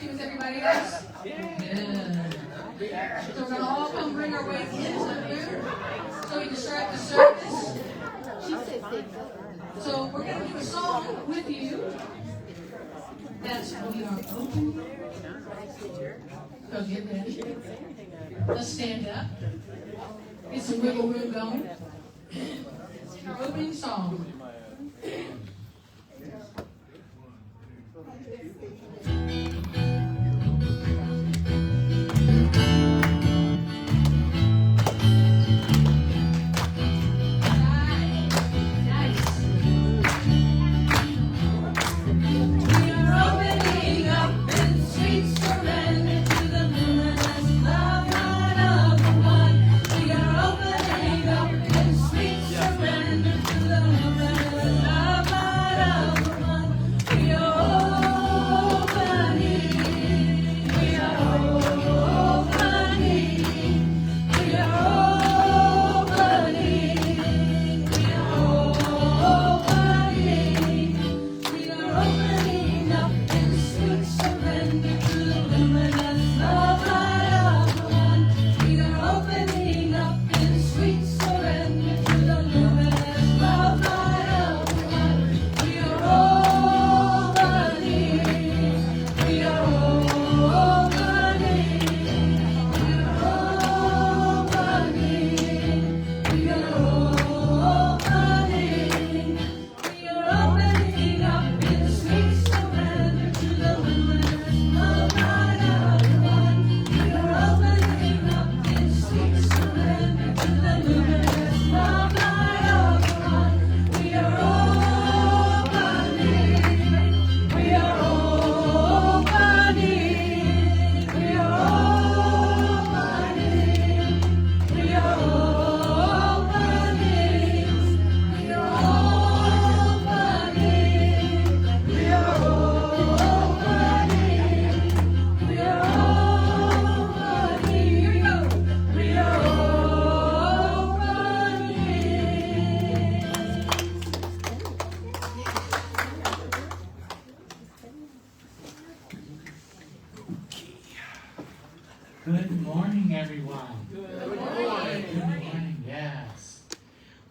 happy with everybody else? Yeah. So we're going to all come bring our way in so we can start the service. So we're going to do a song with you. That's We Are Open. So get ready. Let's stand up. Get some wiggle room going. Our opening song. Good morning, everyone. Good morning. Good morning, yes.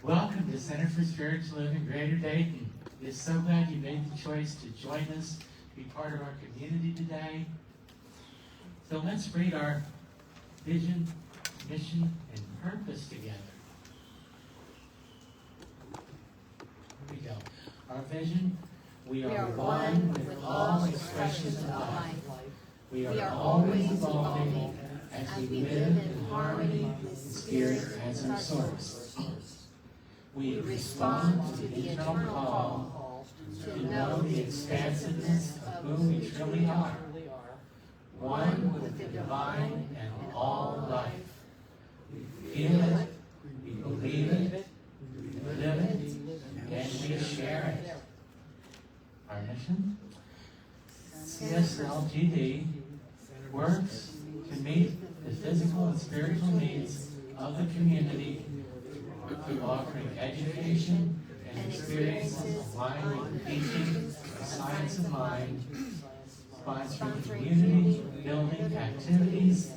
Welcome to Center for Spiritual Living, Greater Dayton. We're so glad you made the choice to join us, to be part of our community today. So let's read our vision, mission, and purpose together. Here we go. Our vision, we are one with all expressions of life. We are always evolving as we live in harmony with Spirit as our source. We respond to the internal call to know the expansiveness of who we truly are, one with the divine and all life. We feel it, we believe it, we live it, and we share it. Our mission? CSLGD works to meet the physical and spiritual needs of the community through offering education and experiences aligned with the teaching of science of mind, sponsoring community building activities,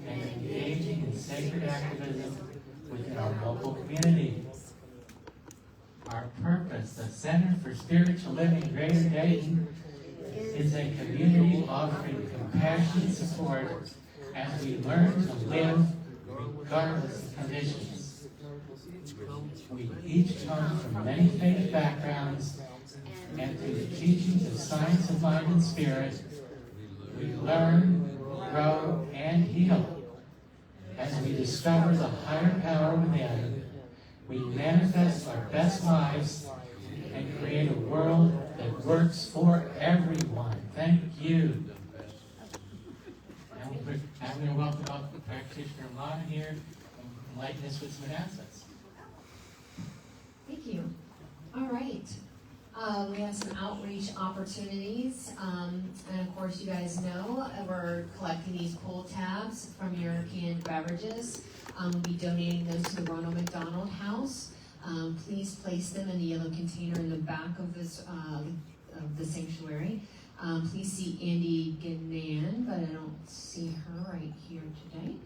and engaging in sacred activism within our local community. Our purpose, the Center for Spiritual Living, Greater Dayton, is a community offering compassionate support as we learn to live regardless of conditions. We each come from many faith backgrounds, and through the teachings of science of mind and spirit, we learn, grow, and heal. As we discover the higher power within, we manifest our best lives and create a world that works for everyone. Thank you. And we're going to welcome up the practitioner Lana here and enlighten us with some announcements. Thank you. All right. We have some outreach opportunities. And of course, you guys know we're collecting these pull tabs from your canned beverages. We'll be donating those to the Ronald McDonald House. Please place them in the yellow container in the back of this of the sanctuary. Please see Andy Gannan, but I don't see her right here today,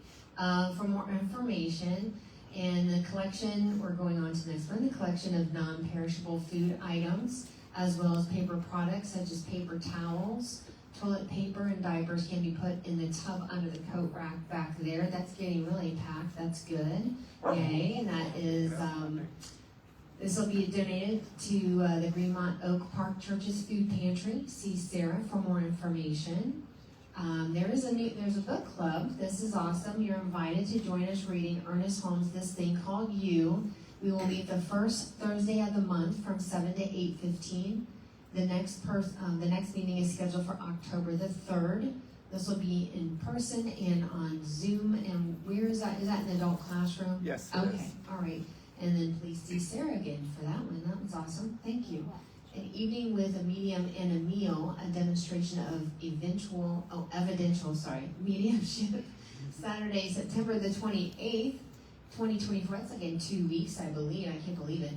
for more information. And the collection, we're going on to the next one, the collection of non-perishable food items, as well as paper products such as paper towels, toilet paper, and diapers can be put in the tub under the coat rack back there. That's getting really packed. That's good. Yay. And that is, this will be donated to the Greenmont Oak Park Church's Food Pantry. See Sarah for more information. There's a book club. This is awesome. You're invited to join us reading Ernest Holmes' This Thing Called You. We will meet the first Thursday of the month from 7 to 8:15. The next meeting is scheduled for October the 3rd. This will be in person and on Zoom. And where is that? Is that in the adult classroom? Yes. Okay. All right. And then please see Sarah again for that one. That was awesome. Thank you. An evening with a medium and a meal, a demonstration of mediumship. Saturday, September the 28th, 2024. That's like in 2 weeks, I believe. I can't believe it.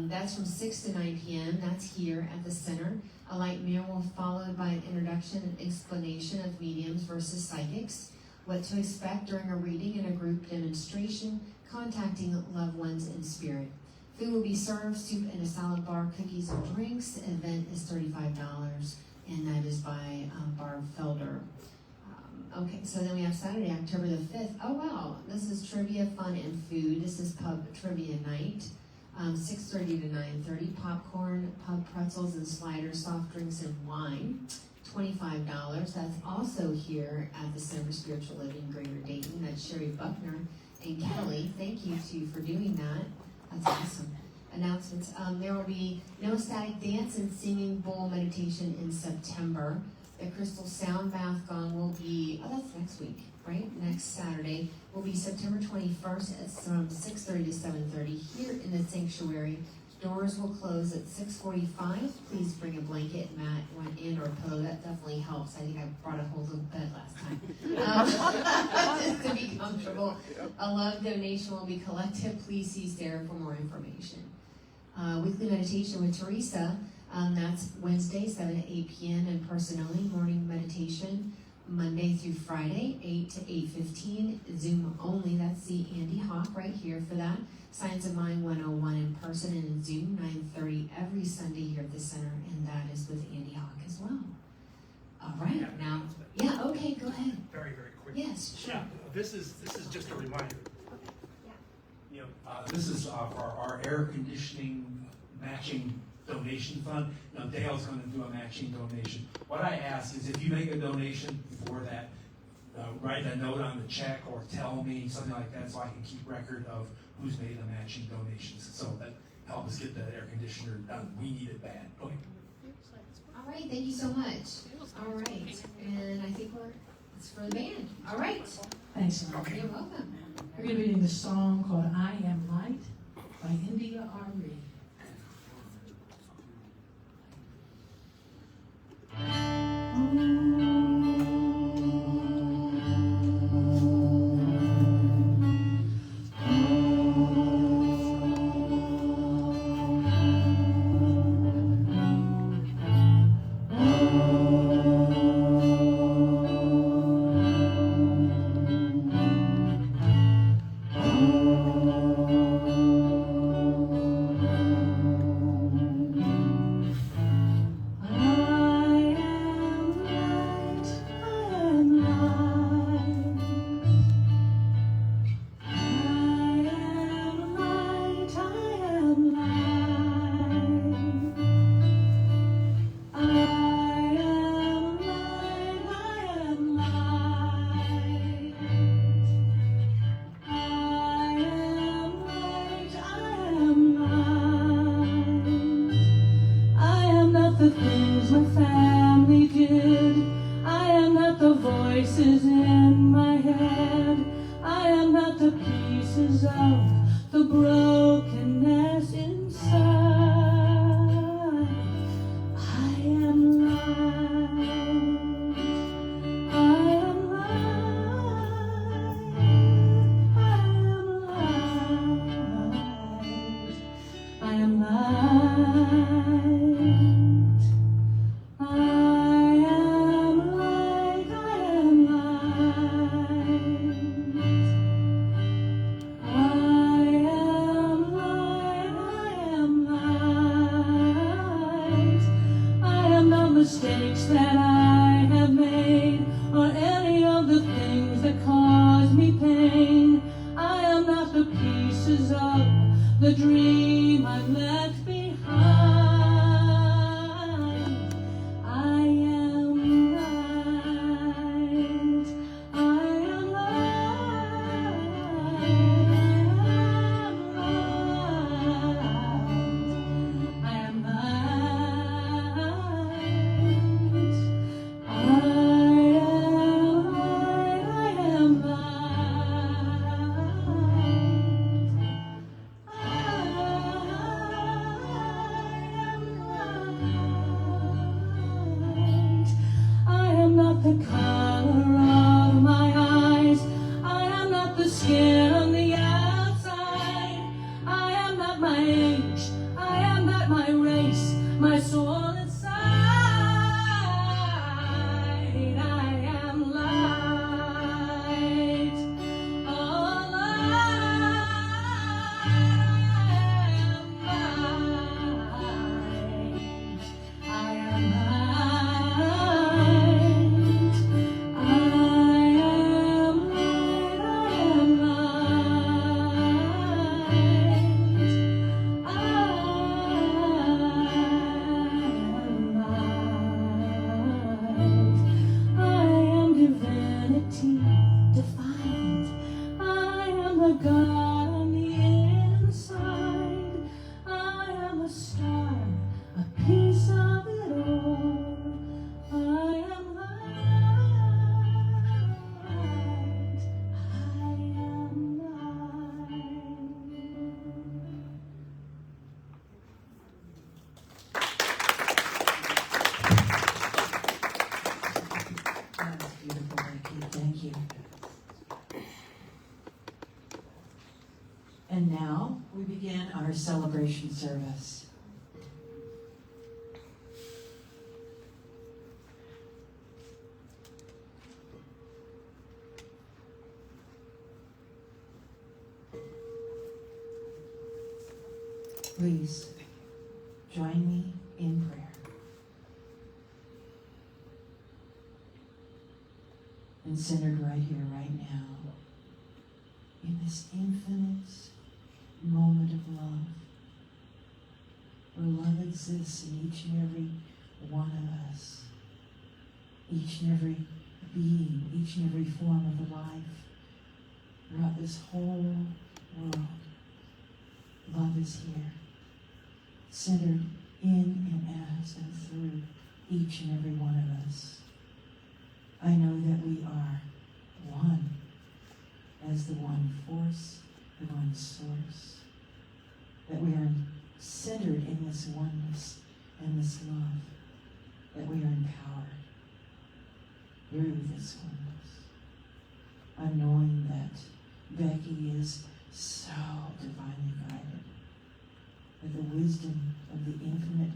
That's from 6 to 9 p.m. That's here at the center. A light meal will follow by an introduction and explanation of mediums versus psychics, what to expect during a reading and a group demonstration, contacting loved ones in spirit. Food will be served, soup and a salad bar, cookies and drinks. The event is $35, and that is by Barb Felder. Okay, so then we have Saturday, October the 5th. Oh, wow. This is trivia, fun, and food. This is pub trivia night. 6:30 to 9:30. Popcorn, pub pretzels and sliders, soft drinks and wine. $25. That's also here at the Center for Spiritual Living, Greater Dayton. That's Sherry Buckner and Kelly. Thank you two for doing that. That's awesome. Announcements. There will be no static dance and singing bowl meditation in September. The Crystal Sound Bath Gong will be, that's next week, right? Next Saturday will be September 21st. It's from 6:30 to 7:30 here in the sanctuary. Doors will close at 6:45. Please bring a blanket, mat, and or pillow. That definitely helps. I think I brought a whole little bed last time. Just to be comfortable. A love donation will be collected. Please see Sarah for more information. Weekly meditation with Teresa. That's Wednesday, 7 to 8 p.m. in person only. Morning meditation, Monday through Friday, 8 to 8:15. Zoom only. That's the Andy Hawk right here for that. Science of Mind 101 in person and in Zoom, 9:30 every Sunday here at the center, and that is with Andy Hawk as well. All right, okay, go ahead. Very, very quick. Yes, sure. Yeah, this is just a reminder. You know, this is for our air conditioning matching donation fund. Now Dale's going to do a matching donation. What I ask is if you make a donation for that, write a note on the check or tell me something like that so I can keep record of who's made the matching donations. So that helps us get the air conditioner done. We need it bad. Okay. All right, thank you so much. All right, and I think it's for the band. All right. Thanks, Okay. You're welcome. We're going to be reading the song called I Am Light by India R. Reed. I am light. mistakes that I have made, or any of the things that cause me pain. I am not the pieces of the dream I've left behind. I am light. I am light. I am light. I am light. I am light. I am not the color of my eyes. I am not the skin on the outside. I am not my age. I am not my race. My soul inside. I am light. Oh, light. I am light. I am light. I am light. I am light. I am divinity defined. I am the God on the inside. I am a star, a piece of it all. I am light. I am light. That's beautiful, Becky. Thank you. And now we begin our celebration service. Please join me in prayer. And centered right here, right now, in this infinite moment of love, where love exists in each and every one of us, each and every being, each and every form of life, throughout this whole world. Love is here, centered in and as and through each and every one of us. I know that we are one as the one force, the one source, that we are centered in this oneness and this love, that we are empowered through this oneness. I'm knowing that Becky is so divinely guided, that the wisdom of the infinite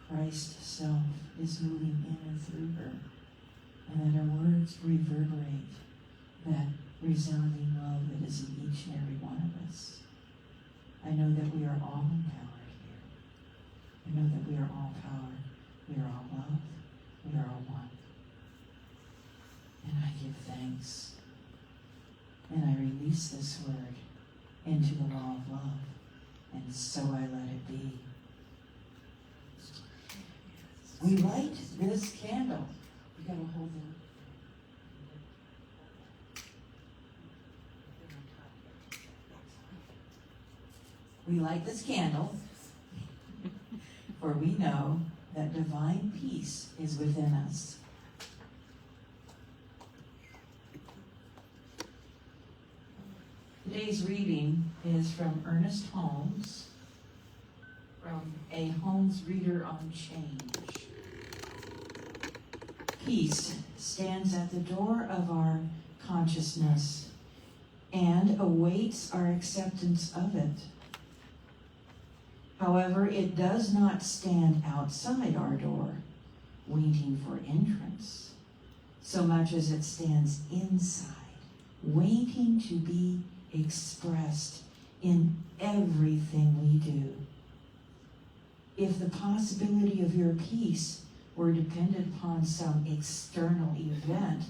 Christ self is moving in and through her, and that her words reverberate that resounding love that is in each and every one of us. I know that we are all empowered here. I know that we are all power, we are all love, we are all one. And I give thanks. And I release this word into the law of love. And so I let it be. We light this candle. We gotta hold it. We light this candle, for we know that divine peace is within us. Today's reading is from Ernest Holmes, from a Holmes Reader on Change. Peace stands at the door of our consciousness and awaits our acceptance of it. However, it does not stand outside our door, waiting for entrance, so much as it stands inside, waiting to be expressed in everything we do. If the possibility of your peace were dependent upon some external event,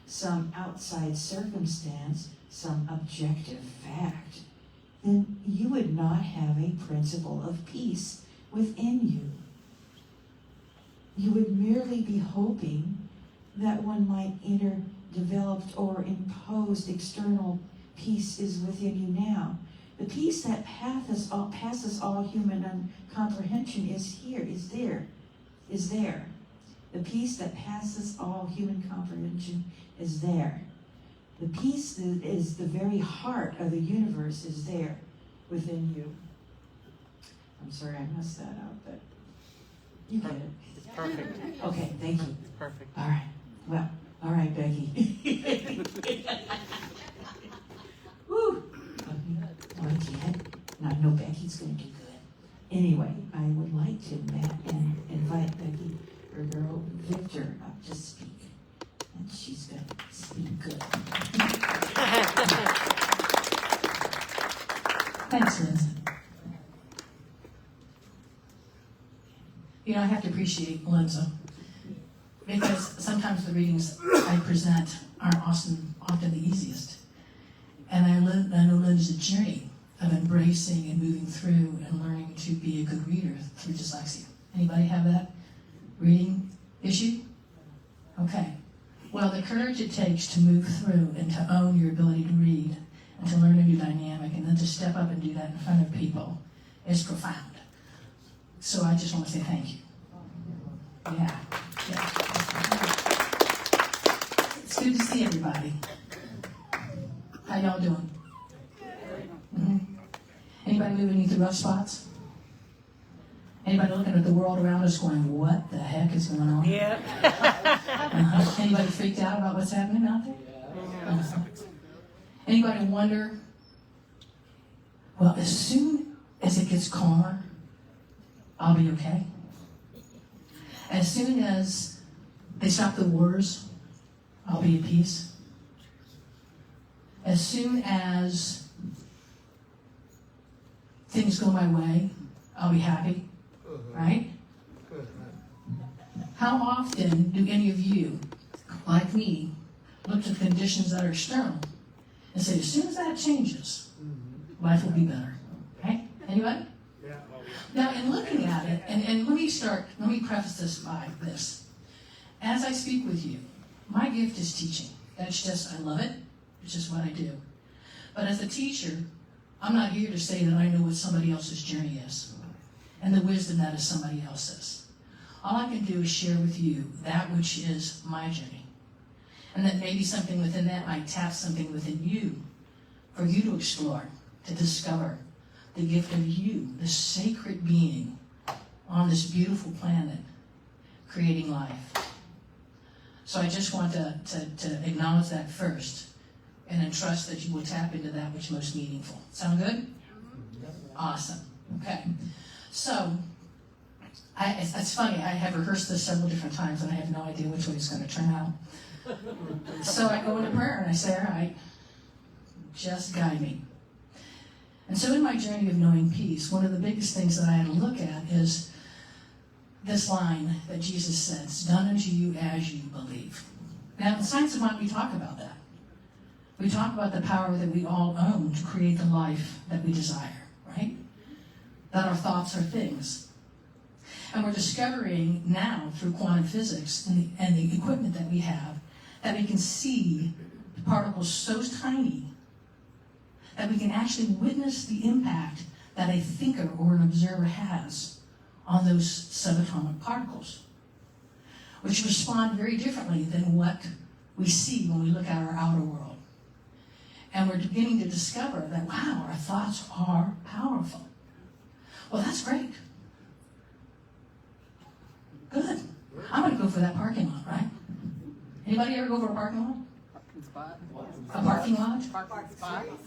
some outside circumstance, some objective fact, then you would not have a principle of peace within you. You would merely be hoping that one might enter developed or imposed external peace is within you now. The peace that passes all human comprehension is there. The peace that passes all human comprehension is there. The peace that is the very heart of the universe is there within you. I'm sorry I messed that up, but you get it. It's perfect. Okay, thank you. It's perfect. All right. Well, all right, Becky. Woo. Not yet. Not no, Becky's going to do good. Anyway, I would like to invite Becky, her girl Victor, up to speak. And she's going to speak good. Thanks, Liz. You know, I have to appreciate Linda, because sometimes the readings I present aren't often the easiest. And I know Linda's journey of embracing and moving through and learning to be a good reader through dyslexia. Anybody have that reading issue? Okay. Well, the courage it takes to move through and to own your ability to read and to learn a new dynamic and then to step up and do that in front of people is profound. So I just want to say thank you. Yeah. It's good to see everybody. How y'all doing? Mm-hmm. Anybody moving through rough spots? Anybody looking at the world around us going, what the heck is going on? Yeah. Anybody freaked out about what's happening out there? Anybody wonder, well, as soon as it gets calmer, I'll be okay? As soon as they stop the wars, I'll be at peace? As soon as things go my way, I'll be happy, right? How often do any of you, like me, look to the conditions that are external and say, as soon as that changes, life will be better, right? Anybody? Yeah. Now, in looking at it, and let me preface this by this. As I speak with you, my gift is teaching. That's just, I love it. It's just what I do. But as a teacher, I'm not here to say that I know what somebody else's journey is and the wisdom that is somebody else's. All I can do is share with you that which is my journey. And that maybe something within that might tap something within you for you to explore, to discover the gift of you, the sacred being on this beautiful planet, creating life. So I just want to acknowledge that first and entrust that you will tap into that which is most meaningful. Sound good? Awesome. Okay. So, it's funny, I have rehearsed this several different times and I have no idea which way it's going to turn out. So I go into prayer and I say, all right, just guide me. And so in my journey of knowing peace, one of the biggest things that I had to look at is this line that Jesus said, it's done unto you as you believe. Now in Science of Mind we talk about that. We talk about the power that we all own to create the life that we desire, right? That our thoughts are things. And we're discovering now through quantum physics and the equipment that we have that we can see particles so tiny that we can actually witness the impact that a thinker or an observer has on those subatomic particles, which respond very differently than what we see when we look at our outer world. And we're beginning to discover that, wow, our thoughts are powerful. Well, that's great. Good. I'm going to go for that parking lot, right? Anybody ever go for a parking lot? A parking lot?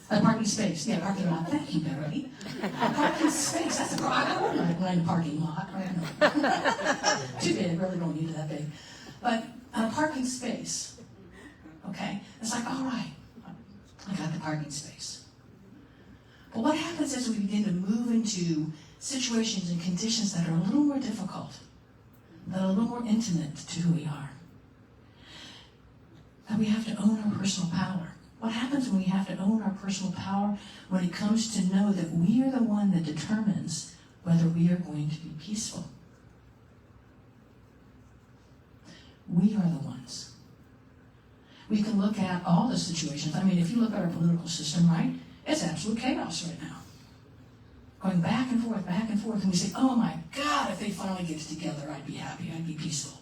A parking space. Yeah, parking lot. Thank you, Beverly. A parking space. That's a problem. I wouldn't mind a parking lot. Too big. Really don't need it that big. But a parking space. Okay? It's like, all right, I got the parking space. But what happens as we begin to move into situations and conditions that are a little more difficult? that are a little more intimate to who we are. That we have to own our personal power. What happens when we have to own our personal power? When it comes to know that we are the one that determines whether we are going to be peaceful. We are the ones. We can look at all the situations. I mean, if you look at our political system, right? It's absolute chaos right now. Going back and forth, and we say, oh my God, if they finally get together, I'd be happy, I'd be peaceful.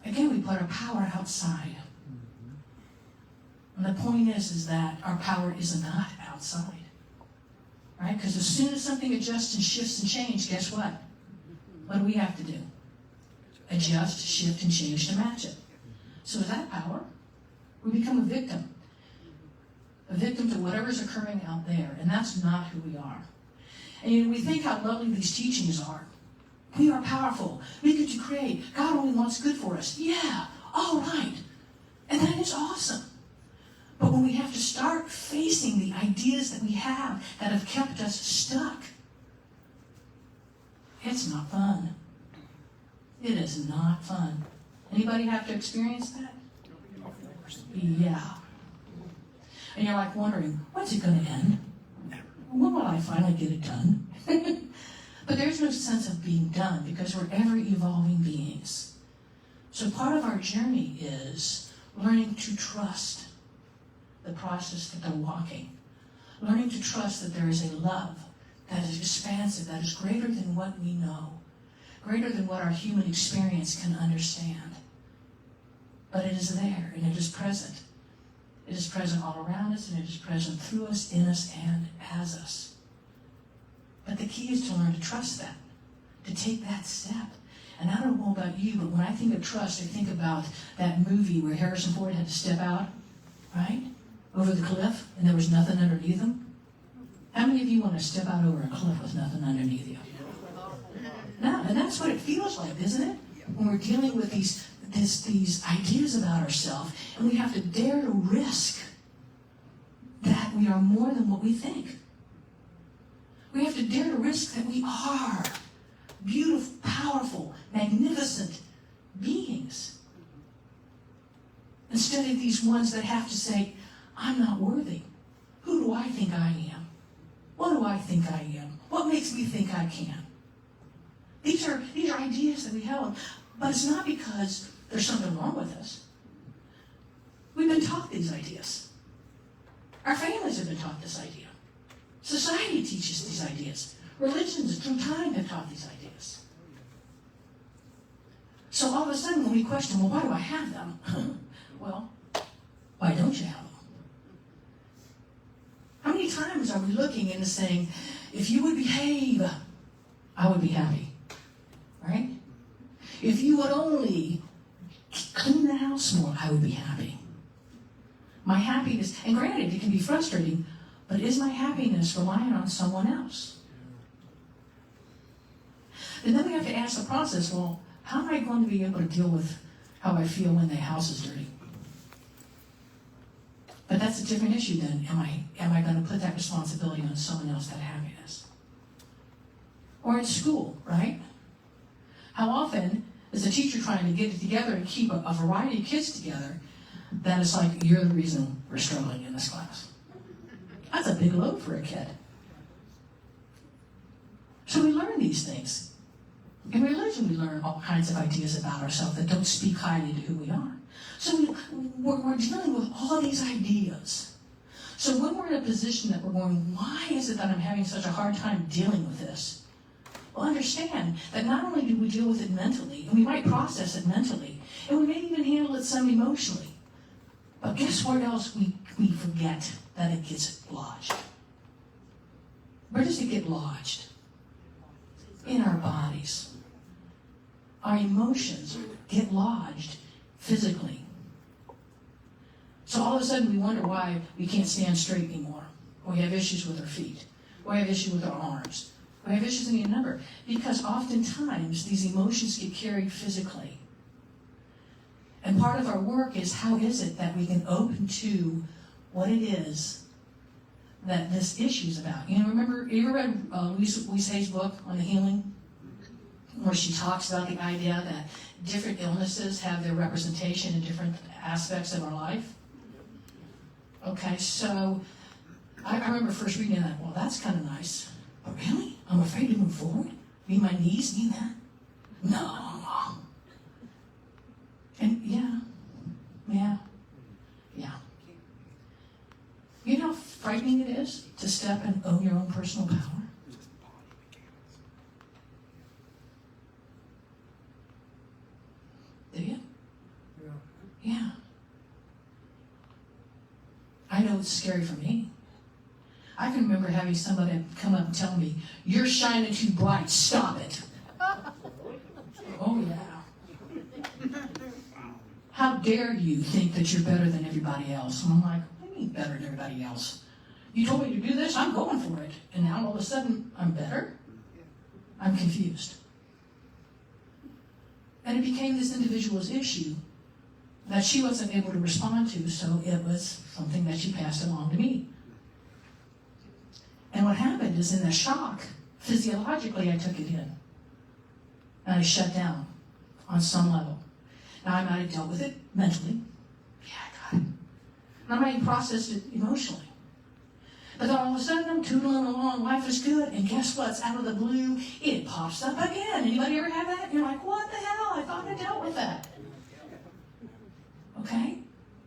Again, we put our power outside. And the point is that our power is not outside. Right? Because as soon as something adjusts and shifts and changes, guess what? What do we have to do? Adjust, shift, and change to match it. So is that power? We become a victim. A victim to whatever's occurring out there. And that's not who we are. And you know, we think how lovely these teachings are. We are powerful. We get to create. God only wants good for us. Yeah, all right. And that is awesome. But when we have to start facing the ideas that we have that have kept us stuck, it's not fun. It is not fun. Anybody have to experience that? Yeah. And you're like wondering, when's it going to end? When will I finally get it done? But there's no sense of being done because we're ever-evolving beings. So part of our journey is learning to trust the process that they're walking. Learning to trust that there is a love that is expansive, that is greater than what we know, greater than what our human experience can understand. But it is there, and it is present. It is present all around us, and it is present through us, in us, and as us. But the key is to learn to trust that, to take that step. And I don't know about you, but when I think of trust, I think about that movie where Harrison Ford had to step out, right, over the cliff, and there was nothing underneath him. How many of you want to step out over a cliff with nothing underneath you? No, and that's what it feels like, isn't it? When we're dealing with these ideas about ourselves, and we have to dare to risk that we are more than what we think. We have to dare to risk that we are beautiful, powerful, magnificent beings. Instead of these ones that have to say, I'm not worthy. Who do I think I am? What do I think I am? What makes me think I can? These are ideas that we held, but it's not because there's something wrong with us. We've been taught these ideas. Our families have been taught this idea. Society teaches these ideas. Religions through time have taught these ideas. So all of a sudden when we question, well, why do I have them? Well, why don't you have them? How many times are we looking and saying, if you would behave, I would be happy, right? If you would only clean the house more, I would be happy. My happiness, and granted, it can be frustrating, but is my happiness relying on someone else? And then we have to ask the process, well, how am I going to be able to deal with how I feel when the house is dirty? But that's a different issue then. Am I going to put that responsibility on someone else, that happiness? Or in school, right? How often is the teacher trying to get it together and keep a variety of kids together that it's like, you're the reason we're struggling in this class? That's a big load for a kid. So we learn these things. In religion, we learn all kinds of ideas about ourselves that don't speak highly to who we are. So we're dealing with all these ideas. So when we're in a position that we're going, why is it that I'm having such a hard time dealing with this? Well, understand that not only do we deal with it mentally, and we might process it mentally, and we may even handle it some emotionally, but guess what else we forget? That it gets lodged. Where does it get lodged? In our bodies. Our emotions get lodged physically. So all of a sudden we wonder why we can't stand straight anymore. Or we have issues with our feet. Or we have issues with our arms. Or we have issues in a number. Because oftentimes these emotions get carried physically. And part of our work is how is it that we can open to what it is that this issue is about. You know, remember, you ever read Louise Hay's book on the healing? where she talks about the idea that different illnesses have their representation in different aspects of our life. Okay, so I remember first reading that, well, that's kind of nice. But really? I'm afraid to move forward? Mean my knees mean that? No. And yeah. You know how frightening it is to step and own your own personal power? Do you? Yeah. I know it's scary for me. I can remember having somebody come up and tell me, "You're shining too bright, stop it." Oh yeah. How dare you think that you're better than everybody else? And I'm like, what do you mean better than everybody else? You told me to do this, I'm going for it. And now all of a sudden, I'm better? I'm confused. And it became this individual's issue that she wasn't able to respond to, so it was something that she passed along to me. And what happened is in the shock, physiologically I took it in. And I shut down on some level. Now I might have dealt with it mentally. Yeah, I got it. And I might have processed it emotionally. But then all of a sudden I'm tootling along, life is good, and guess what? It's out of the blue, it pops up again. Anybody ever have that? And you're like, what the hell? I thought I dealt with that. Okay?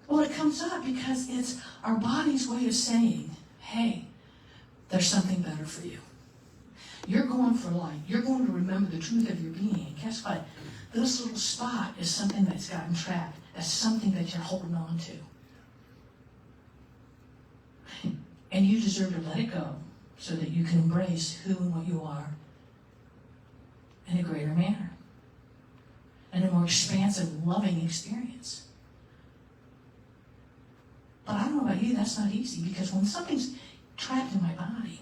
Well, it comes up because it's our body's way of saying, hey, there's something better for you. You're going for light. You're going to remember the truth of your being. And guess what? This little spot is something that's gotten trapped. That's something that you're holding on to. And you deserve to let it go so that you can embrace who and what you are in a greater manner. In a more expansive, loving experience. But I don't know about you, that's not easy, because when something's trapped in my body,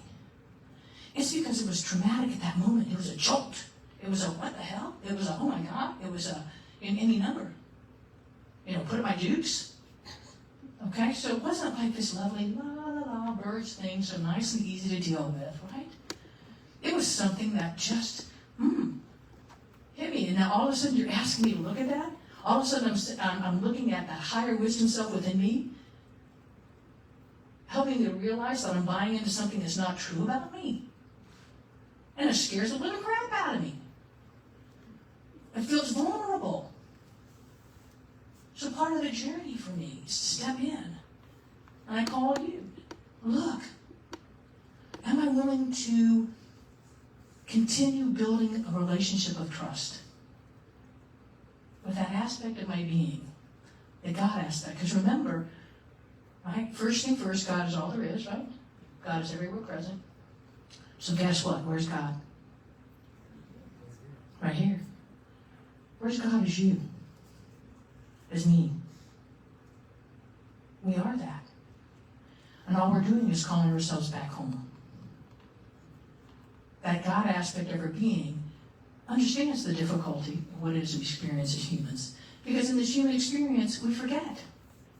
it's because it was traumatic at that moment. It was a jolt. It was a what the hell? It was a oh my God. It was a in any number. Put in my jukes. Okay, so it wasn't like this lovely la la la birds thing, so nice and easy to deal with, right? It was something that just hit me. And now all of a sudden you're asking me to look at that. All of a sudden I'm looking at that higher wisdom self within me, helping me to realize that I'm buying into something that's not true about me. And it scares the living crap out of me. It feels vulnerable. So part of the journey for me is to step in. And I call you. Look, am I willing to continue building a relationship of trust with that aspect of my being, the God aspect? Because remember, right, first thing first, God is all there is, right? God is everywhere present. So guess what? Where's God? Right here. Where's God as you? As me. We are that. And all we're doing is calling ourselves back home. That God aspect of our being understands the difficulty of what it is we experience as humans. Because in this human experience, we forget.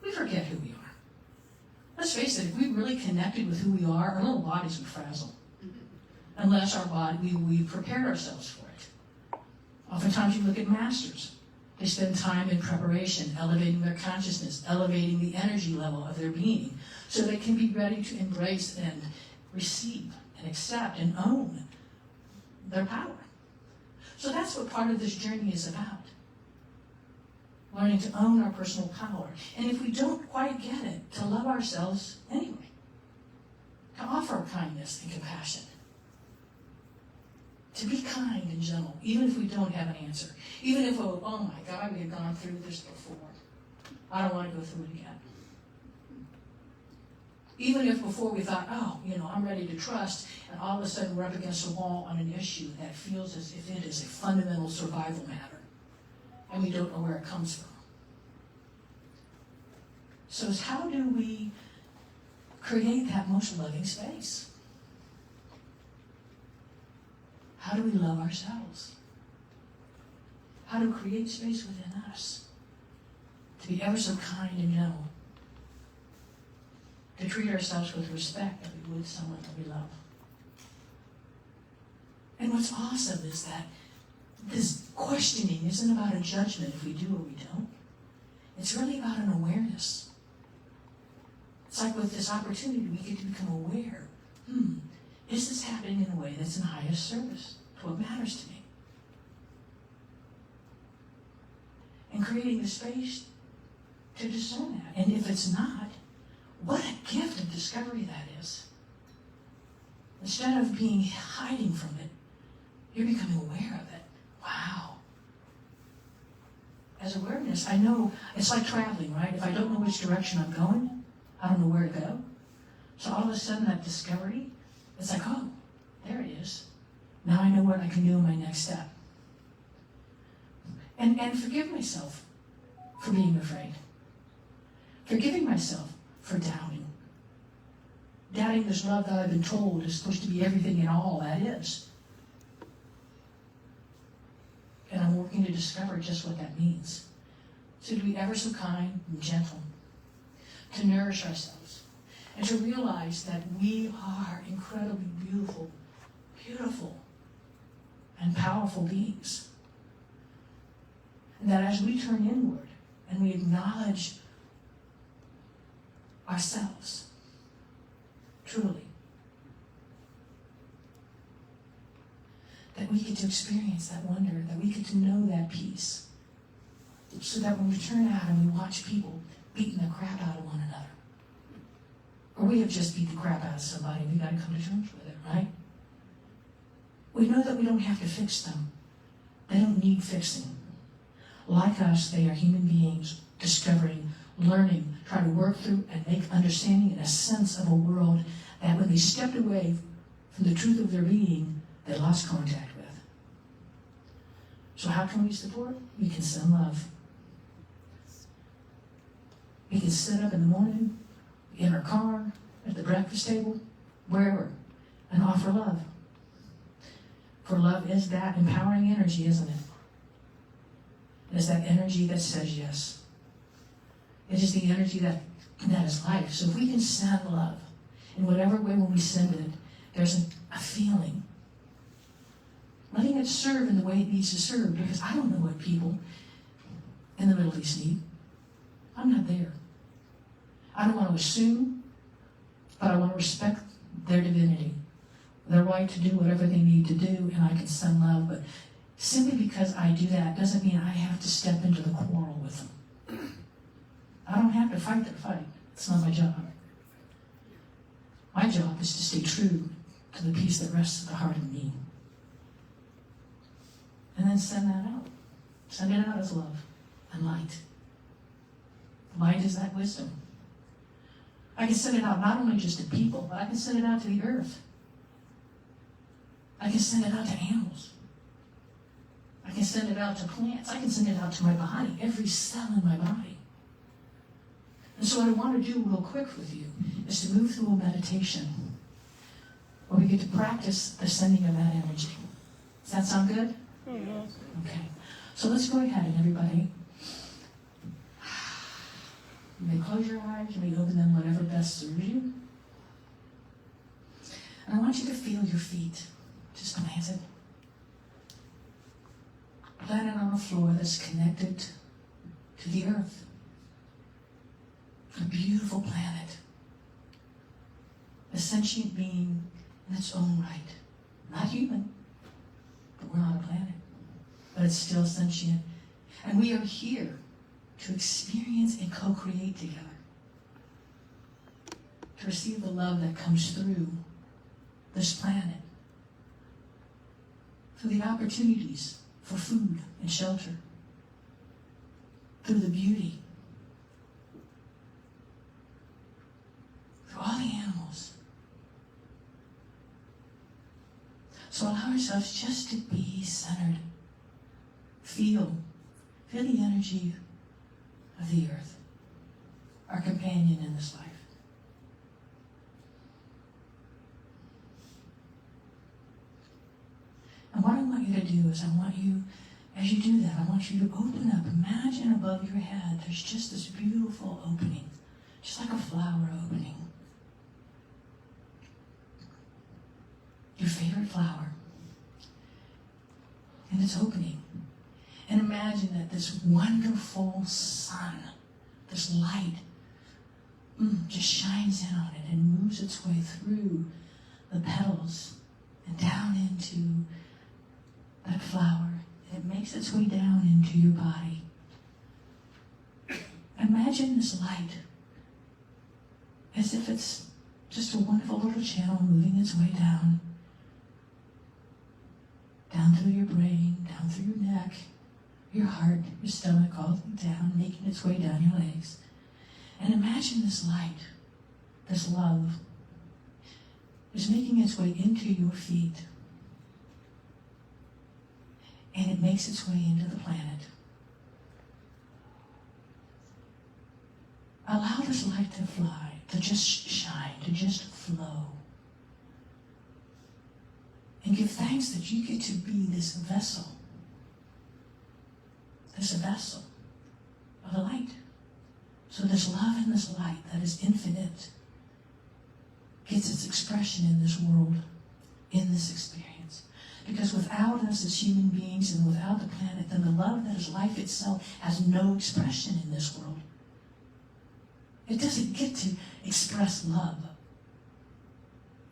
We forget who we are. Let's face it, if we really connected with who we are, our little bodies would frazzle. Unless our body, we prepared ourselves for it. Oftentimes you look at masters. They spend time in preparation, elevating their consciousness, elevating the energy level of their being, so they can be ready to embrace and receive and accept and own their power. So that's what part of this journey is about. Learning to own our personal power. And if we don't quite get it, to love ourselves anyway. To offer kindness and compassion. To be kind and gentle, even if we don't have an answer. Even if, oh my God, we have gone through this before. I don't want to go through it again. Even if before we thought, I'm ready to trust, and all of a sudden we're up against a wall on an issue that feels as if it is a fundamental survival matter, and we don't know where it comes from. So it's how do we create that most loving space? How do we love ourselves? How to create space within us to be ever so kind and gentle, to treat ourselves with respect that we would someone that we love. And what's awesome is that this questioning isn't about a judgment if we do or we don't. It's really about an awareness. It's like with this opportunity, we get to become aware. Is this happening in a way that's in highest service to what matters to me? And creating the space to discern that. And if it's not, what a gift of discovery that is. Instead of being hiding from it, you're becoming aware of it. Wow. As awareness, I know it's like traveling, right? If I don't know which direction I'm going, I don't know where to go. So all of a sudden that discovery, it's like, oh, there it is. Now I know what I can do in my next step. And forgive myself for being afraid. Forgiving myself for doubting. Doubting this love that I've been told is supposed to be everything and all that is. And I'm working to discover just what that means. So to be ever so kind and gentle. To nourish ourselves. And to realize that we are incredibly beautiful, and powerful beings. And that as we turn inward and we acknowledge ourselves, truly, that we get to experience that wonder, that we get to know that peace, so that when we turn out and we watch people beating the crap out of one another, or we have just beat the crap out of somebody, we got to come to terms with it, right? We know that we don't have to fix them. They don't need fixing. Like us, they are human beings discovering, learning, trying to work through and make understanding and a sense of a world that when they stepped away from the truth of their being, they lost contact with. So how can we support? We can send love. We can sit up in the morning, in our car, at the breakfast table, wherever, and offer love. For love is that empowering energy, isn't it? It is that energy that says yes. It is the energy that is life. So if we can send love, in whatever way when we send it, there's a feeling. Letting it serve in the way it needs to serve, because I don't know what people in the Middle East need. I'm not there. I don't want to assume, but I want to respect their divinity, their right to do whatever they need to do, and I can send love. But simply because I do that doesn't mean I have to step into the quarrel with them. I don't have to fight their fight. It's not my job. My job is to stay true to the peace that rests at the heart of me. And then send that out. Send it out as love and light. Light is that wisdom. I can send it out not only just to people, but I can send it out to the earth. I can send it out to animals. I can send it out to plants. I can send it out to my body, every cell in my body. And so what I want to do real quick with you is to move through a meditation where we get to practice the sending of that energy. Does that sound good? Okay. So let's go ahead and everybody, you may close your eyes, you may open them, whatever best serves you. And I want you to feel your feet just planted. Planted on a floor that's connected to the earth. A beautiful planet. A sentient being in its own right. Not human, but we're not a planet. But it's still sentient. And we are here to experience and co-create together. To receive the love that comes through this planet. Through the opportunities for food and shelter. Through the beauty. Through all the animals. So allow ourselves just to be centered. Feel the energy of the earth, our companion in this life. And what I want you to do is as you do that, I want you to open up. Imagine above your head, there's just this beautiful opening, just like a flower opening. Your favorite flower. and it's opening. And imagine that this wonderful sun, this light, just shines in on it and moves its way through the petals and down into that flower. And it makes its way down into your body. Imagine this light as if it's just a wonderful little channel moving its way down through your brain, down through your neck, your heart, your stomach, all the way down, making its way down your legs. And imagine this light, this love, is making its way into your feet. And it makes its way into the planet. Allow this light to fly, to just shine, to just flow. And give thanks that you get to be this vessel of the light. So this love and this light that is infinite gets its expression in this world, in this experience. Because without us as human beings and without the planet, then the love that is life itself has no expression in this world. It doesn't get to express love.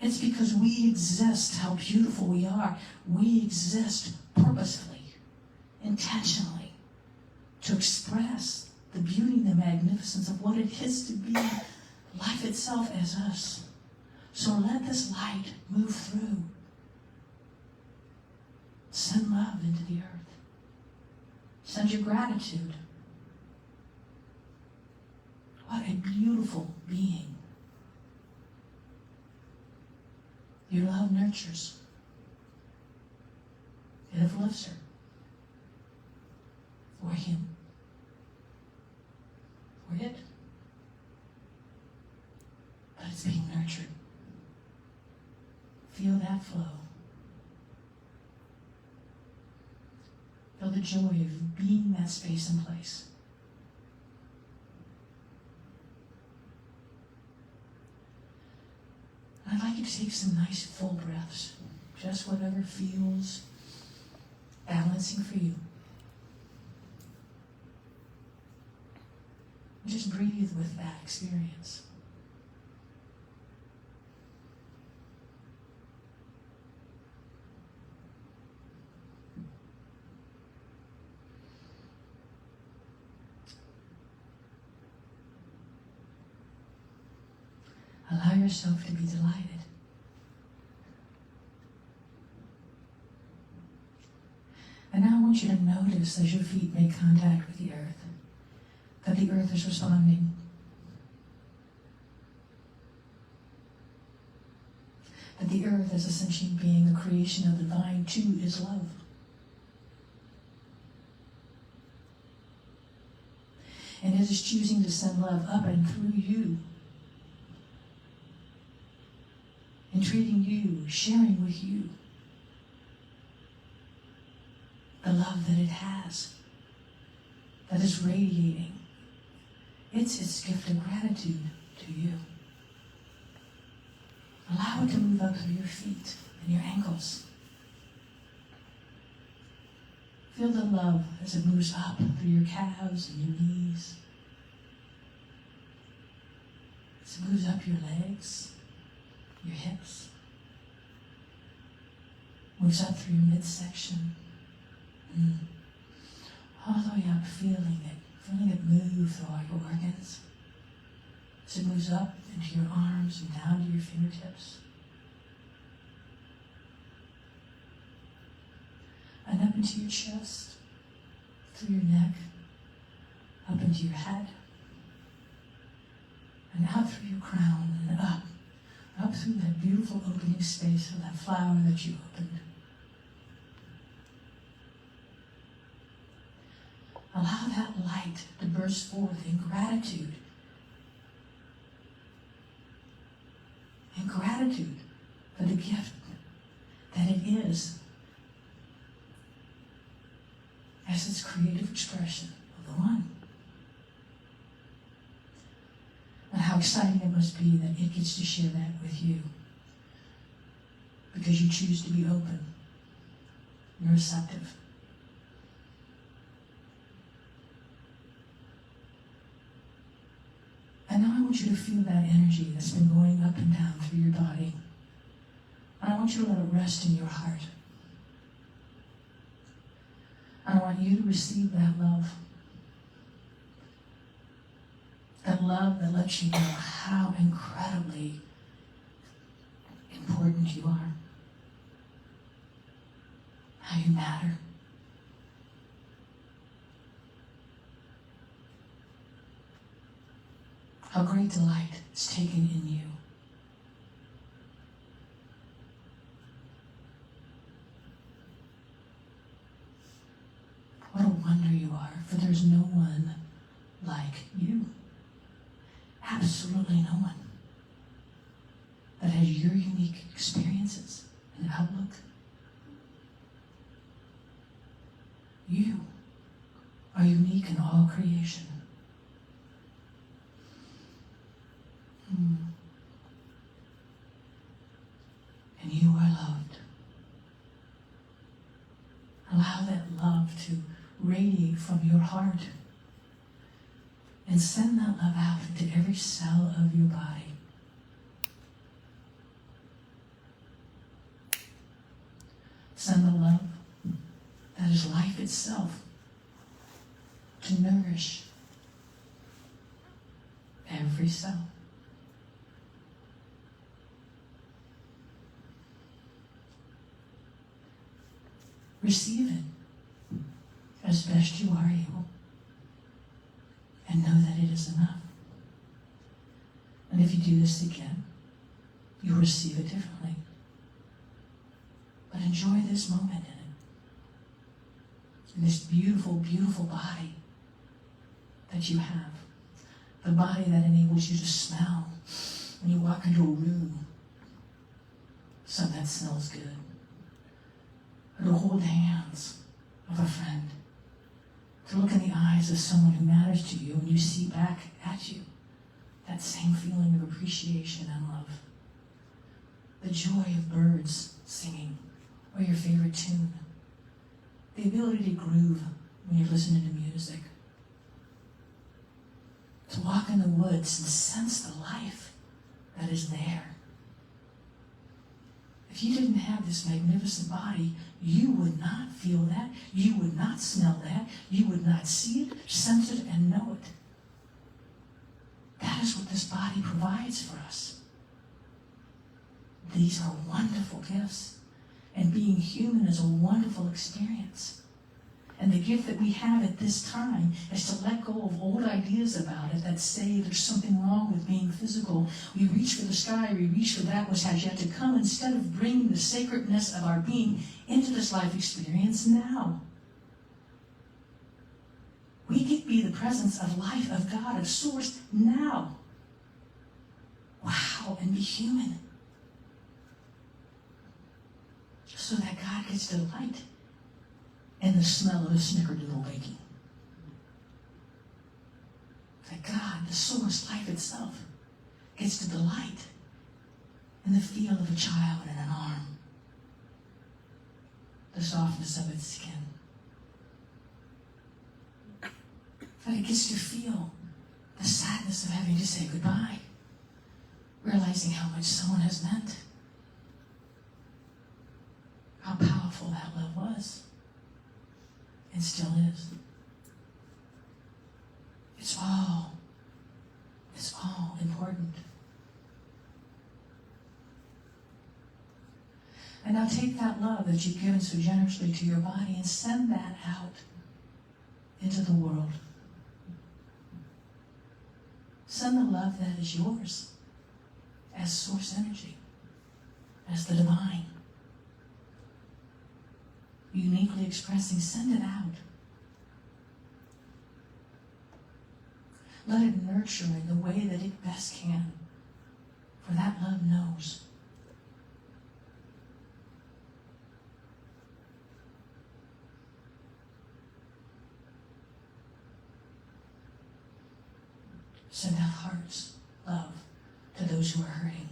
It's because we exist, how beautiful we are. We exist purposefully, intentionally, to express the beauty and the magnificence of what it is to be life itself as us. So let this light move through. Send love into the earth. Send your gratitude. What a beautiful being. Your love nurtures. It uplifts her. Or him. Or it. But it's being nurtured. Feel that flow. Feel the joy of being that space and place. I'd like you to take some nice full breaths, just whatever feels balancing for you. Just breathe with that experience. Allow yourself to be delighted. And now I want you to notice as your feet make contact with the earth, that the earth is responding. That the earth as a sentient being, a creation of the divine, too, is love. And it is choosing to send love up and through you. And treating you, sharing with you the love that it has, that is radiating. It's its gift of gratitude to you. Allow it to move up through your feet and your ankles. Feel the love as it moves up through your calves and your knees. As it moves up your legs, your hips, moves up through your midsection, all the way up, feeling it move through all your organs. As it moves up into your arms and down to your fingertips, and up into your chest, through your neck, up into your head, and out through your crown and up through that beautiful opening space of that flower that you opened. Allow that light to burst forth in gratitude. In gratitude for the gift that it is as its creative expression of the One. And how exciting it must be that it gets to share that with you. Because you choose to be open. You're receptive. want you to feel that energy that's been going up and down through your body. And I want you to let it rest in your heart. And I want you to receive that love. That love that lets you know how incredibly important you are. How you matter. How great delight is taken in you. What a wonder you are, for there's no one like you. Absolutely no one that has your unique experiences and outlook. You are unique in all creation. And you are loved. Allow that love to radiate from your heart and send that love out into every cell of your body. Send the love that is life itself to nourish every cell. Receive it as best you are able, and know that it is enough. And if you do this again, you'll receive it differently. But enjoy this moment in it. In this beautiful, beautiful body that you have. The body that enables you to smell when you walk into a room. Something that smells good. Or to hold hands of a friend. To look in the eyes of someone who matters to you and you see back at you that same feeling of appreciation and love. The joy of birds singing or your favorite tune. The ability to groove when you're listening to music. To walk in the woods and sense the life that is there. If you didn't have this magnificent body, you would not feel that. You would not smell that. You would not see it, sense it, and know it. That is what this body provides for us. These are wonderful gifts. And being human is a wonderful experience. And the gift that we have at this time is to let go of old ideas about it that say there's something wrong with being physical. We reach for the sky, we reach for that which has yet to come, instead of bringing the sacredness of our being into this life experience now. We can be the presence of life, of God, of Source now. Wow, and be human. So that God gets delight in the smell of a snickerdoodle baking. That God, the Source, life itself, gets to delight in the feel of a child in an arm, the softness of its skin. That it gets to feel the sadness of having to say goodbye, realizing how much someone has meant, how powerful that love was. And still is. It's all important. And now take that love that you've given so generously to your body and send that out into the world. Send the love that is yours as source energy, as the divine. Uniquely expressing, send it out. Let it nurture in the way that it best can, for that love knows. Send out heart's love to those who are hurting,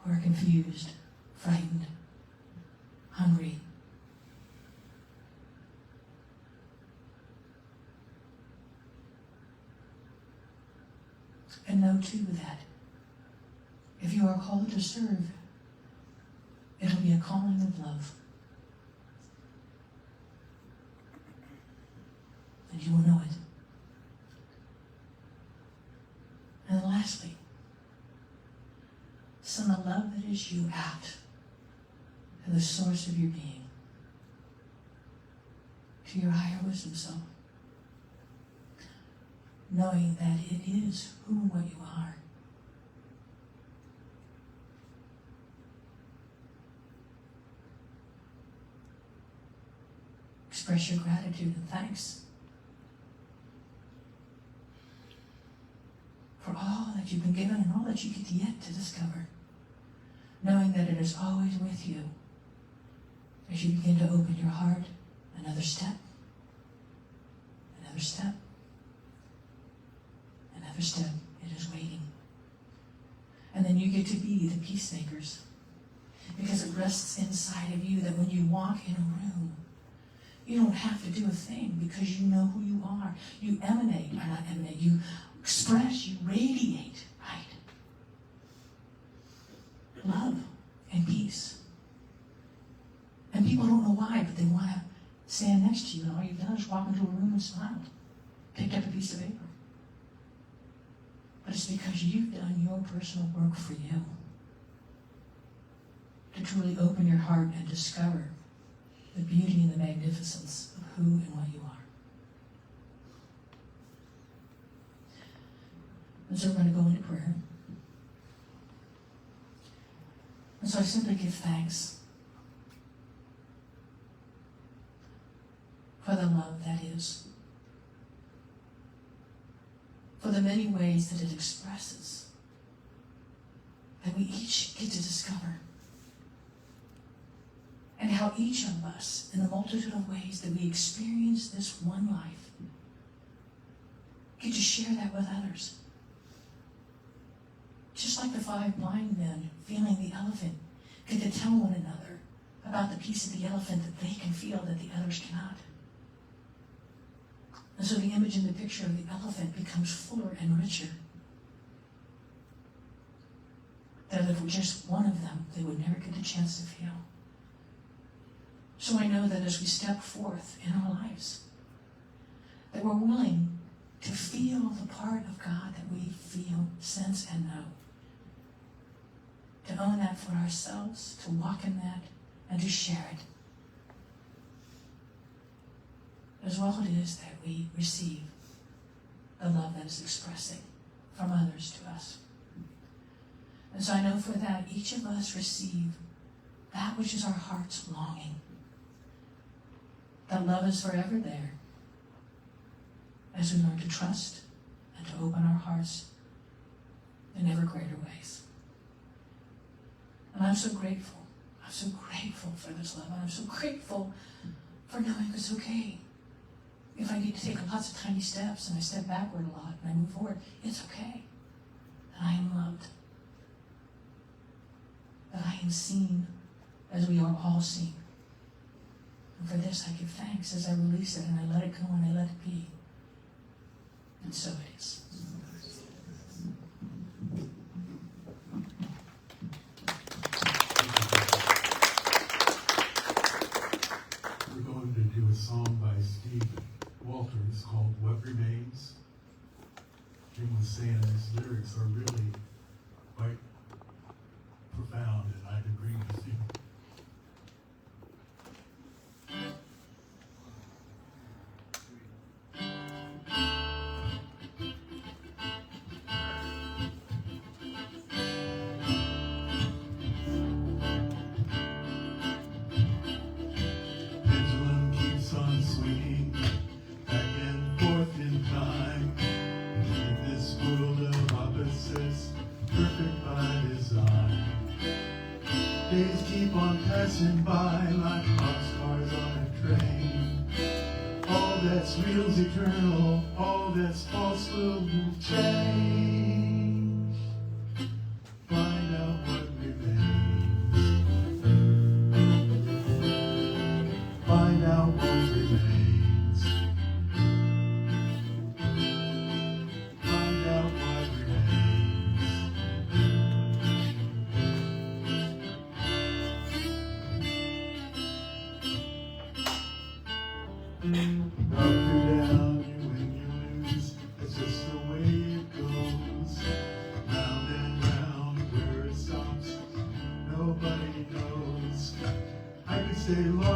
who are confused, frightened, hungry. And know too that if you are called to serve, it'll be a calling of love. And you will know it. And lastly, send the love that is you out to the source of your being, to your higher wisdom soul, knowing that it is who and what you are. Express your gratitude and thanks for all that you've been given and all that you get yet to discover, knowing that it is always with you as you begin to open your heart. Another step, another step, another step. It is waiting. And then you get to be the peacemakers, because it rests inside of you that when you walk in a room, you don't have to do a thing because you know who you are. You emanate, or not emanate, you express, you radiate, right? Love and peace. And people don't know why, but they want to stand next to you, and all you've done is walk into a room and smiled, picked up a piece of paper. But it's because you've done your personal work for you to truly open your heart and discover the beauty and the magnificence of who and what you are. And so we're going to go into prayer. And so I simply give thanks for the love that is, for the many ways that it expresses, that we each get to discover, and how each of us, in the multitude of ways that we experience this one life, get to share that with others. Just like the 5 blind men feeling the elephant get to tell one another about the piece of the elephant that they can feel that the others cannot. And so the image and the picture of the elephant becomes fuller and richer. That if it were just one of them, they would never get the chance to feel. So I know that as we step forth in our lives, that we're willing to feel the part of God that we feel, sense, and know. To own that for ourselves, to walk in that, and to share it. As well it is that we receive the love that is expressing from others to us. And so I know for that, each of us receive that which is our heart's longing. That love is forever there as we learn to trust and to open our hearts in ever greater ways. And I'm so grateful. I'm so grateful for this love. And I'm so grateful for knowing it's okay. If I need to take lots of tiny steps and I step backward a lot and I move forward, it's okay. That I am loved. That I am seen as we are all seen. And for this I give thanks as I release it and I let it go and I let it be. And so it is. We're going to do a song by Steve Walter. It's called What Remains. Jim was saying his lyrics are really quite profound, and I'd agree with him. Pendulum keeps on swinging back and forth in time. In this world of opposites, perfect by design. Days keep on passing by like boxcars on a train. All that's real's eternal, all that's false will change. Find out what remains. Find out what remains. Find out what remains.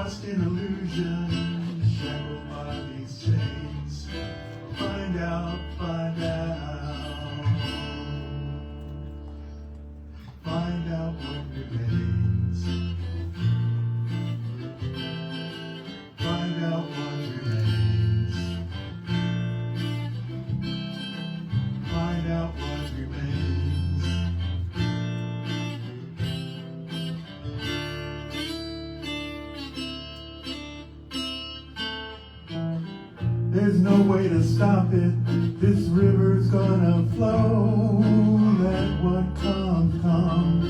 lost in illusion, shackled by these chains. Find out, find out. Find out what remains. Find out what remains. Find out what remains. There's no way to stop it. This river's gonna flow. Let what comes, comes.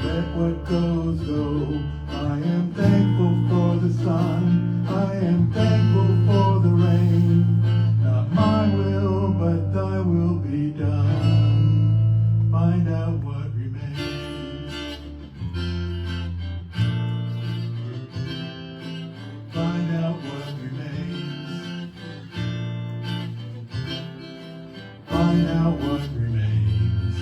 Let what goes, go. I am thankful for the sun. I am thankful for the rain. Not my will, but thy will be done. Find out what remains. Find out what remains. Find out what remains.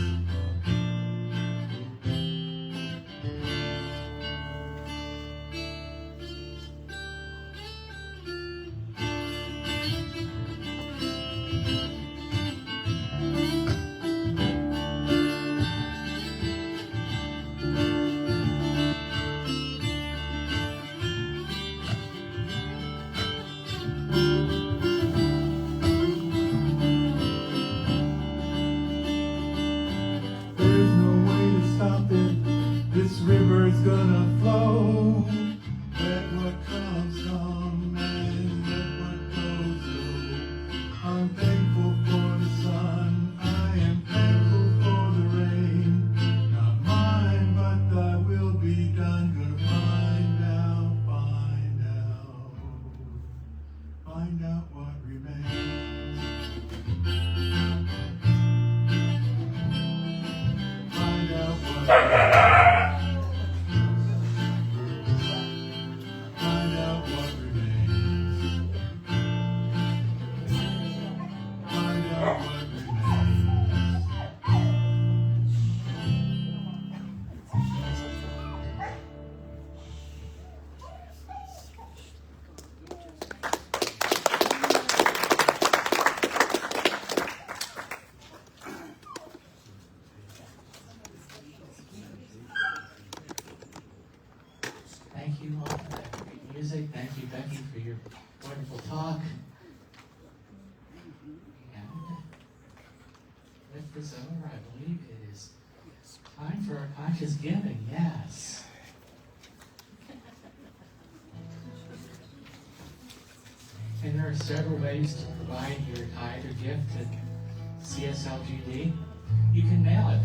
There's no way to stop it. This river's gonna flow. Let what comes come and let what goes go. I'm thankful for the sun. I am thankful for the rain. Not mine, but thy will be done. Gonna find out, find out. Find out what remains. Find out what Find out what remains. Find out what remains. Thank you all for that great music. Thank you, Becky, for your wonderful talk. And with this over, I believe it is time for our conscious giving. Yes. And there are several ways to provide your tithe or gift to CSLGD. You can mail it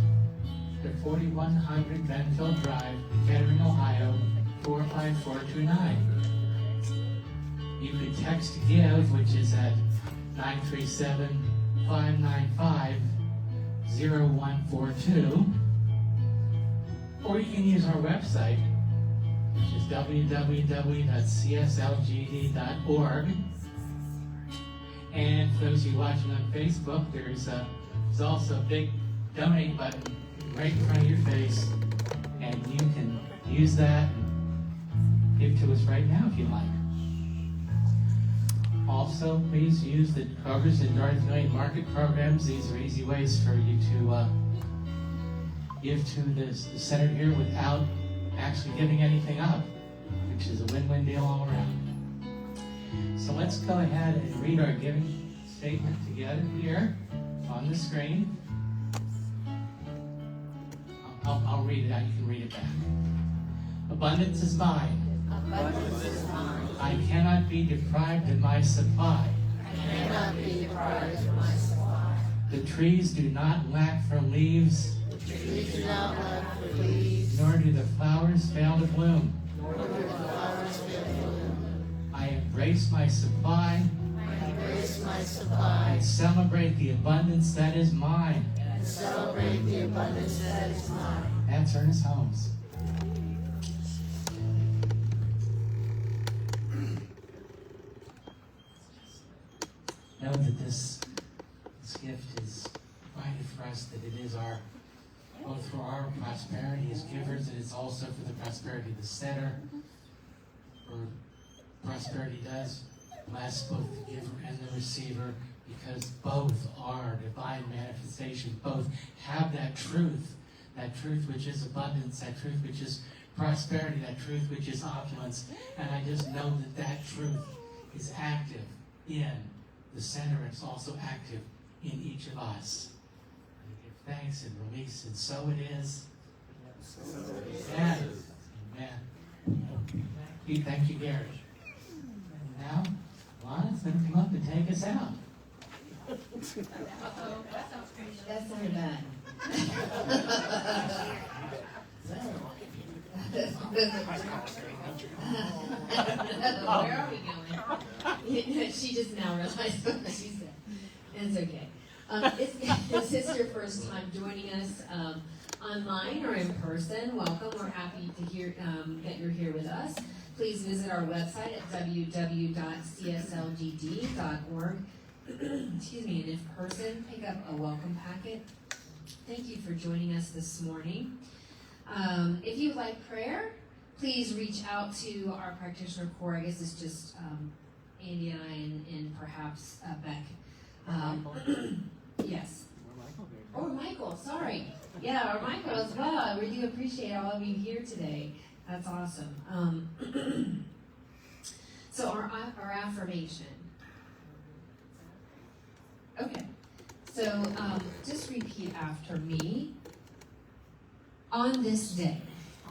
to 4100 Benfield Drive, Kettering, Ohio, 45429. You could text GIVE, which is at 937-595-0142. Or you can use our website, which is www.cslgd.org. And for those of you watching on Facebook, there's also a big donate button right in front of your face, and you can use that and give to us right now if you like. Also, please use the Kroger's and North Million Market programs. These are easy ways for you to give to the center here without actually giving anything up, which is a win-win deal all around. So let's go ahead and read our giving statement together here on the screen. I'll read it out. You can read it back. Abundance is mine. Abundance is mine. I cannot be deprived of my supply. I cannot be deprived of my supply. The trees do not lack for leaves, The trees do not lack for leaves, nor do the flowers fail to bloom. nor do the flowers fail to bloom. I embrace my supply. I embrace my I supply celebrate the abundance that is mine. and celebrate the abundance that is mine. That's Ernest Holmes. Know that this gift is provided for us, that it is our, both for our prosperity as givers, and it's also for the prosperity of the center. For prosperity does bless both the giver and the receiver, because both are divine manifestation. Both have that truth which is abundance, that truth which is prosperity, that truth which is opulence. And I just know that that truth is active in the center. It's also active in each of us. And I give thanks and release, and so it is. Amen. Amen. Thank you, Gary. And now, Lonna's going to come up and take us out. That sounded bad. Where are we going? She just now realized what she said. It's okay. Is this your first time joining us online or in person? Welcome. We're happy to hear that you're here with us. Please visit our website at www.cslgd.org. Excuse me, and in person, pick up a welcome packet. Thank you for joining us this morning. If you'd like prayer, please reach out to our practitioner core. I guess it's just Andy and I and perhaps Beck. Yes. Or Michael, sorry. Yeah, or Michael as well. I really appreciate all of you here today. That's awesome. So our affirmation. Okay. So just repeat after me. On this day.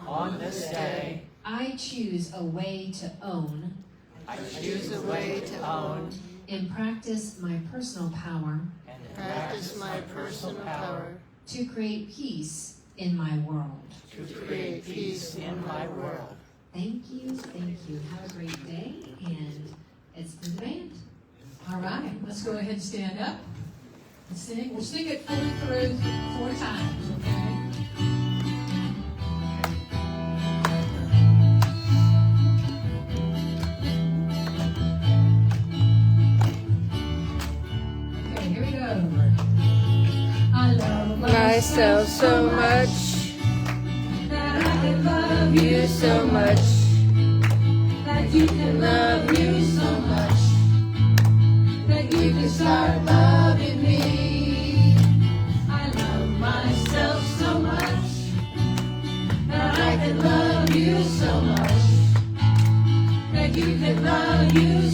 On this day, I choose a way to own. I choose a way to own And practice my personal power. and practice my personal power To create peace in my world. to create peace in my world. Thank you, thank you. Have a great day, and it's the band. All right, let's go ahead and stand up and sing. We'll sing it fully through 4 times, okay? Okay, here we go. I love Myself so much, that I can love you so much, that you can love you so much, that you can start loving me. I love myself so much, that I can love you so much, that you can love you